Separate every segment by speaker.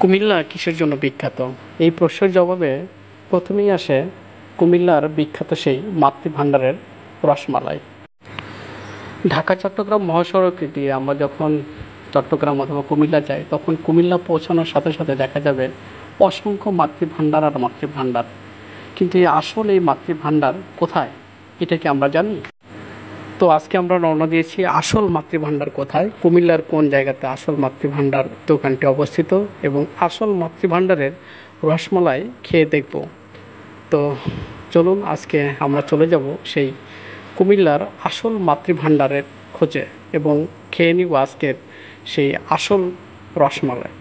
Speaker 1: কুমিল্লা কিসের জন্য বিখ্যাত? এই প্রশ্নের জবাবে প্রথমেই আসে কুমিল্লার বিখ্যাত সেই মাতৃভাণ্ডারের রসমালাই। ঢাকা চট্টগ্রাম মহাসড়কে দিয়ে আমরা যখন চট্টগ্রাম অথবা কুমিল্লা যাই, তখন কুমিল্লা পৌঁছানোর সাথে সাথে দেখা যাবে অসংখ্য মাতৃভাণ্ডার আর মাতৃভাণ্ডার। কিন্তু এই মাতৃভাণ্ডার কোথায়, এটা কি আমরা জানি? তো আজকে আমরা রওনা দিয়েছি আসল মাতৃভাণ্ডার কোথায়, কুমিল্লার কোন জায়গাতে আসল মাতৃভাণ্ডার দোকানটি অবস্থিত এবং আসল মাতৃভাণ্ডারের রসমালাই খেয়ে দেখব। তো চলুন আজকে আমরা চলে যাব সেই কুমিল্লার আসল মাতৃভাণ্ডারের খোঁজে এবং খেয়ে নিব আজকের সেই আসল রসমালাই।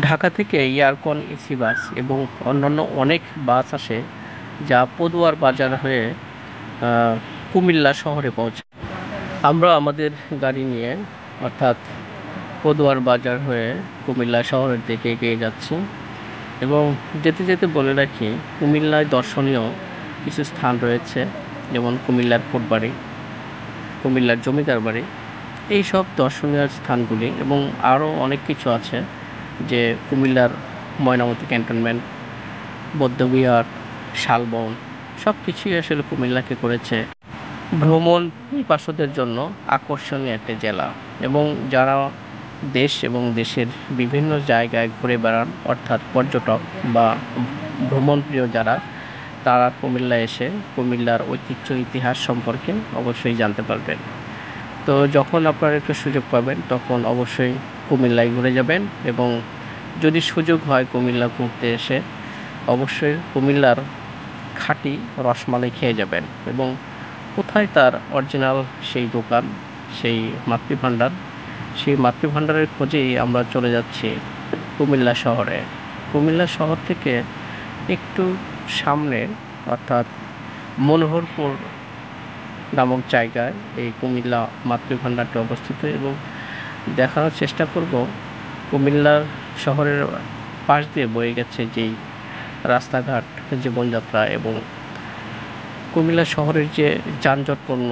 Speaker 1: ঢাকা থেকে এয়ারকন এসি বাস এবং অন্যান্য অনেক বাস আসে, যা পদুয়ার বাজার হয়ে কুমিল্লা শহরে পৌঁছে। আমরা আমাদের গাড়ি নিয়ে অর্থাৎ পদুয়ার বাজার হয়ে কুমিল্লা শহরের দিকে এগিয়ে যাচ্ছি এবং যেতে যেতে বলে রাখি, কুমিল্লায় দর্শনীয় কিছু স্থান রয়েছে, যেমন কুমিল্লার কোটবাড়ি, কুমিল্লার জমিদার বাড়ি, এইসব দর্শনীয় স্থানগুলি এবং আরও অনেক কিছু আছে, যে কুমিল্লার ময়নামতি ক্যান্টনমেন্ট, বৌদ্ধবিহার, শালবন, সব কিছুই আসলে কুমিল্লাকে করেছে ভ্রমণ পিপাসুদের জন্য আকর্ষণীয় একটি জেলা। এবং যারা দেশ এবং দেশের বিভিন্ন জায়গায় ঘুরে বেড়ান, অর্থাৎ পর্যটক বা ভ্রমণপ্রিয় যারা, তারা কুমিল্লায় এসে কুমিল্লার ঐতিহ্য ইতিহাস সম্পর্কে অবশ্যই জানতে পারবেন। তো যখন আপনারা একটু সুযোগ পাবেন তখন অবশ্যই কুমিল্লায় ঘুরে যাবেন এবং যদি সুযোগ হয় কুমিল্লা ঘুরতে এসে অবশ্যই কুমিল্লার খাঁটি রসমালাই খেয়ে যাবেন। এবং কোথায় তার অরিজিনাল সেই দোকান, সেই মাতৃভাণ্ডার, সেই মাতৃভাণ্ডারের খোঁজেই আমরা চলে যাচ্ছি কুমিল্লা শহরে। কুমিল্লা শহর থেকে একটু সামনে অর্থাৎ মনোহরপুর নামক জায়গায় এই কুমিল্লা মাতৃভাণ্ডারটি অবস্থিত এবং দেখানোর চেষ্টা করব কুমিল্লা শহরের পাশ দিয়ে বয়ে গেছে যেই রাস্তাঘাট, জীবনযাত্রা এবং কুমিল্লা শহরের যে যানজটপূর্ণ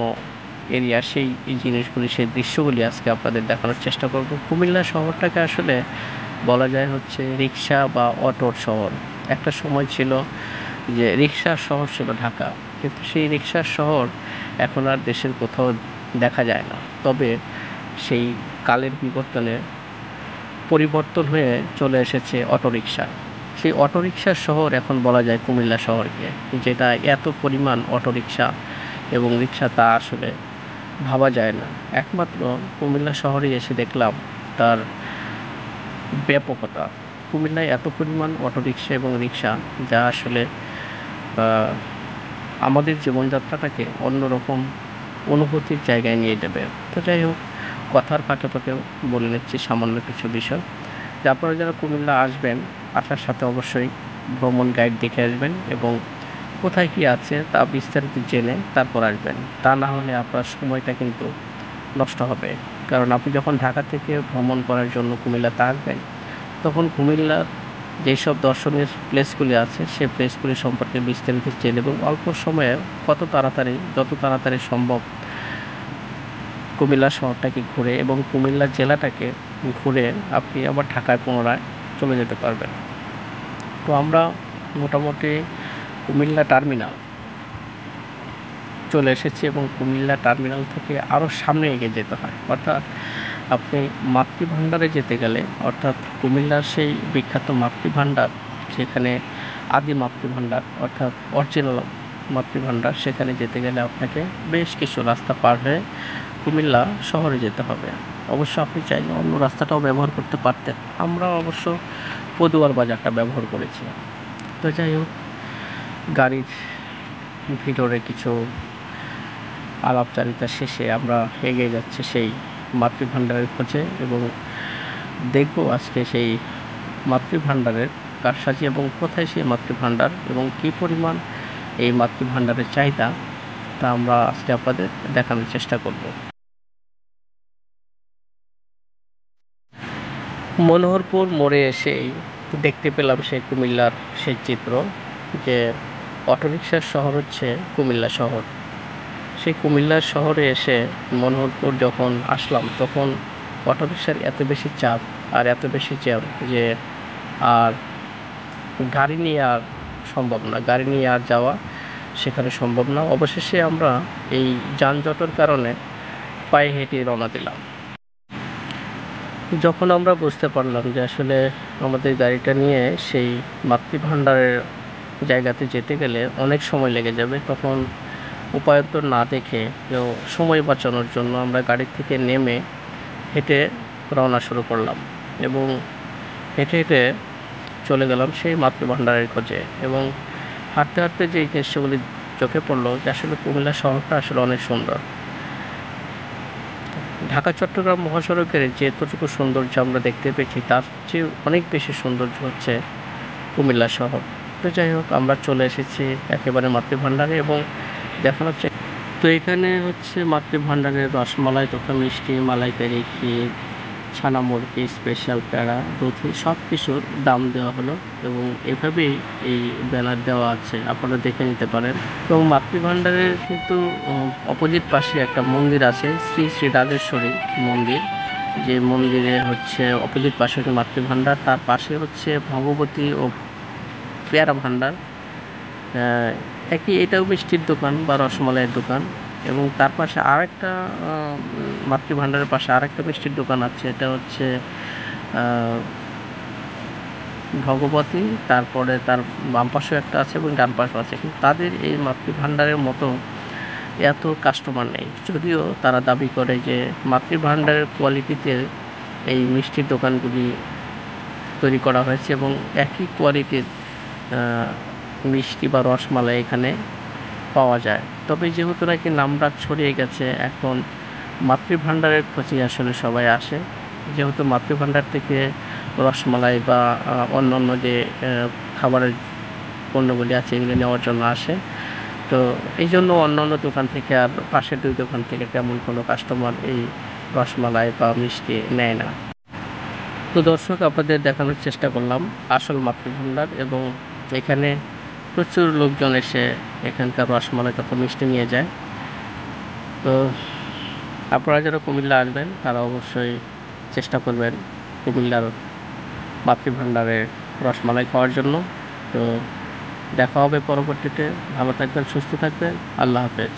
Speaker 1: এরিয়া, সেই জিনিসগুলি, সেই দৃশ্যগুলি আজকে আপনাদের দেখানোর চেষ্টা করব। কুমিল্লা শহরটাকে আসলে বলা যায় হচ্ছে রিক্সা বা অটোর শহর। একটা সময় ছিল যে রিক্সার শহর ছিল ঢাকা, কিন্তু সেই রিক্সার শহর এখন আর দেশের কোথাও দেখা যায় না। তবে সেই কালের বিবর্তনে পরিবর্তন হয়ে চলে এসেছে অটোরিকশা। সেই অটোরিকশার শহর এখন বলা যায় কুমিল্লা শহরকে, যেটা এত পরিমাণ অটোরিকশা এবং রিক্সা তা আসলে ভাবা যায় না। একমাত্র কুমিল্লা শহরে এসে দেখলাম তার ব্যাপকতা। কুমিল্লায় এত পরিমাণ অটোরিকশা এবং রিক্সা, যা আসলে আমাদের জীবনযাত্রাটাকে অন্যরকম অনুভূতির জায়গায় নিয়ে যাবে। তো যাই হোক, কথার ফাঁকে ফাঁকে বলে নিচ্ছি সামান্য কিছু বিষয়, যে আপনারা যারা কুমিল্লা আসবেন, আসার সাথে অবশ্যই ভ্রমণ গাইড দেখে আসবেন এবং কোথায় কী আছে তা বিস্তারিত জেনে তারপর আসবেন। তা না হলে আপনার সময়টা কিন্তু নষ্ট হবে। কারণ আপনি যখন ঢাকা থেকে ভ্রমণ করার জন্য কুমিল্লাতে আসবেন, তখন কুমিল্লার যেসব দর্শনীয় প্লেসগুলি আছে সেই প্লেসগুলি সম্পর্কে বিস্তারিত জেনে এবং অল্প সময়ে যত তাড়াতাড়ি সম্ভব কুমিল্লা শহরটাকে ঘুরে এবং কুমিল্লা জেলাটাকে ঘুরে আপনি আবার ঢাকায় পুনরায় চলে যেতে পারবেন। তো আমরা মোটামুটি কুমিল্লা টার্মিনাল চলে এসেছি এবং কুমিল্লা টার্মিনাল থেকে আরও সামনে এগিয়ে যেতে হয়। অর্থাৎ আপনি মাতৃভাণ্ডারে যেতে গেলে, অর্থাৎ কুমিল্লার সেই বিখ্যাত মাতৃভাণ্ডার, সেখানে আদি মাতৃভাণ্ডার অর্থাৎ অরিজিনাল মাতৃভাণ্ডার, সেখানে যেতে গেলে আপনাকে বেশ কিছু রাস্তা পার হয়ে কুমিল্লা শহরে যেতে হবে। অবশ্য আপনি চাইলে অন্য রাস্তাটাও ব্যবহার করতে পারতেন, আমরা অবশ্য পদুয়ার বাজারটা ব্যবহার করেছি। তো যাই হোক, গাড়ির ভিতরে কিছু আলাপচারিতা শেষে আমরা এগিয়ে যাচ্ছি সেই মাতৃভাণ্ডারের খোঁজে এবং দেখব আজকে সেই মাতৃভাণ্ডারের কারসাজি এবং কোথায় সেই মাতৃভাণ্ডার এবং কী পরিমাণ এই মাতৃভাণ্ডারের চাহিদা, তা আমরা আজকে আপনাদের দেখানোর চেষ্টা করব। মনোহরপুর মোড়ে এসেই দেখতে পেলাম সেই কুমিল্লার সেই চিত্র, যে অটোরিকশার শহর হচ্ছে কুমিল্লা শহর। সেই কুমিল্লা শহরে এসে মনোহরপুর যখন আসলাম, তখন অটোরিকশার এত বেশি চাপ আর এত বেশি জ্যাম যে আর গাড়ি নিয়ে আর সম্ভব না, গাড়ি নিয়ে আর যাওয়া সেখানে সম্ভব না। অবশেষে আমরা এই যানজটের কারণে পায়ে হেঁটে রওনা দিলাম। যখন আমরা বুঝতে পারলাম যে আসলে আমাদের গাড়িটা নিয়ে সেই মাতৃভাণ্ডারের জায়গাতে যেতে গেলে অনেক সময় লেগে যাবে, তখন উপায়ন্তর না দেখে সময় বাঁচানোর জন্য আমরা গাড়ি থেকে নেমে হেঁটে রওনা শুরু করলাম এবং হেঁটে হেঁটে চলে গেলাম সেই মাতৃভাণ্ডারের খোঁজে। এবং হাঁটতে হাঁটতে যে দৃশ্যগুলি চোখে পড়লো যে আসলে কুমিল্লা শহরটা আসলে অনেক সুন্দর। ঢাকা চট্টগ্রাম মহাসড়কের যে এতটুকু সৌন্দর্য আমরা দেখতে পেয়েছি তার চেয়ে অনেক বেশি সৌন্দর্য হচ্ছে কুমিল্লা শহর। তো যাই হোক, আমরা চলে এসেছি একেবারে মাতৃভাণ্ডারে এবং দেখানোর তো এখানে হচ্ছে মাতৃভাণ্ডারের রসমালাই তথা মিষ্টি, মালাইকারি, ক্ষীর, ছানা মুরগি, স্পেশাল প্যাড়া, দধি সব কিছুর দাম দেওয়া হলো এবং এভাবেই এই ব্যানার দেওয়া আছে, আপনারা দেখে নিতে পারেন। এবং মাতৃভাণ্ডারের কিন্তু অপোজিট পাশে একটা মন্দির আছে, শ্রী শ্রী রাজেশ্বরী মন্দির, যে মন্দিরে হচ্ছে অপোজিট পাশে হচ্ছে মাতৃভাণ্ডার, তার পাশে হচ্ছে ভগবতী ও পেয়ারা ভাণ্ডার। একই, এটাও মিষ্টির দোকান বা রসমালাইয়ের দোকান। এবং তার পাশে আরেকটা মাতৃভাণ্ডারের পাশে আরেকটা মিষ্টির দোকান আছে, এটা হচ্ছে ভগবতী, তারপরে তার বাম পাশেও একটা আছে এবং ডান পাশেও আছে। কিন্তু তাদের এই মাতৃভাণ্ডারের মতো এত কাস্টমার নেই, যদিও তারা দাবি করে যে মাতৃভাণ্ডারের কোয়ালিটিতে এই মিষ্টির দোকানগুলি তৈরি করা হয়েছে এবং একই কোয়ালিটির মিষ্টি বা রসমালাই এখানে পাওয়া যায়। তবে যেহেতু নাকি নামডাক ছড়িয়ে গেছে, এখন মাতৃভাণ্ডারের খোঁজে আসলে সবাই আসে, যেহেতু মাতৃভাণ্ডার থেকে রসমালাই বা অন্যান্য যে খাবারের পণ্যগুলি আছে এগুলো নেওয়ার জন্য আসে। তো এই জন্য অন্যান্য দোকান থেকে আর পাশের দুই দোকান থেকে তেমন কোনো কাস্টমার এই রসমালাই বা মিষ্টি নেয় না। তো দর্শক, আপনাদের দেখানোর চেষ্টা করলাম আসল মাতৃভাণ্ডার, এবং এখানে প্রচুর লোকজন এসে এখানকার রসমালাই তথা মিষ্টি নিয়ে যায়। তো আপনারা যারা কুমিল্লা আসবেন তারা অবশ্যই চেষ্টা করবেন কুমিল্লার মাতৃভাণ্ডারের রসমালাই খাওয়ার জন্য। তো দেখা হবে পরবর্তীতে। ভালো থাকবেন, সুস্থ থাকবেন। আল্লাহ হাফেজ।